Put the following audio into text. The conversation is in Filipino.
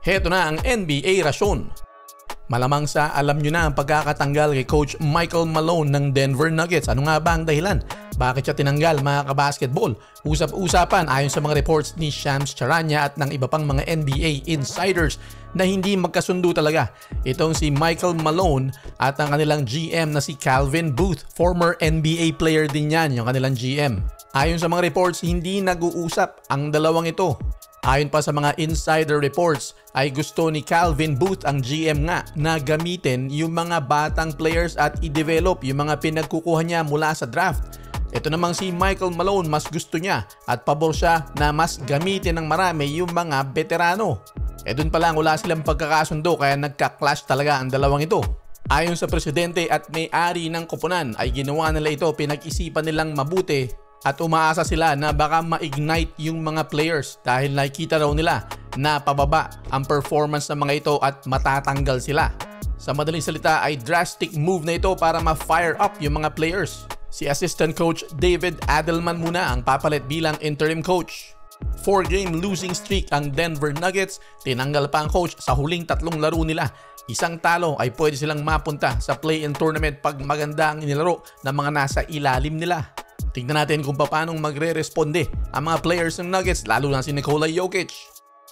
Heto na ang NBA rasyon. Malamang sa alam nyo na ang pagkakatanggal kay Coach Michael Malone ng Denver Nuggets. Ano nga ba ang dahilan? Bakit siya tinanggal, mga kabasketball? Usap-usapan ayon sa mga reports ni Shams Charania at ng iba pang mga NBA insiders na hindi magkasundo talaga itong si Michael Malone at ang kanilang GM na si Calvin Booth. Former NBA player din yan, yung kanilang GM. Ayon sa mga reports, hindi nag-uusap ang dalawang ito. Ayon pa sa mga insider reports ay gusto ni Calvin Booth, ang GM nga, na gamitin yung mga batang players at i-develop yung mga pinagkukuha niya mula sa draft. Ito namang si Michael Malone, mas gusto niya at pabor siya na mas gamitin ng marami yung mga veterano. Doon pa lang wala silang pagkakasundo kaya nagka-clash talaga ang dalawang ito. Ayon sa presidente at may-ari ng koponan ay ginawa nila ito, pinag-isipan nilang mabuti at umaasa sila na baka ma-ignite yung mga players dahil nakikita raw nila na pababa ang performance ng mga ito at matatanggal sila. Sa madaling salita ay drastic move na ito para ma-fire up yung mga players. Si Assistant Coach David Adelman muna ang papalit bilang interim coach. 4-game losing streak ang Denver Nuggets, tinanggal pa ang coach sa huling 3 laro nila. Isang talo ay pwede silang mapunta sa play-in tournament pag maganda ang inilaro ng mga nasa ilalim nila. Tingnan natin kung paano magre-responde ang mga players ng Nuggets, lalo na si Nikola Jokic.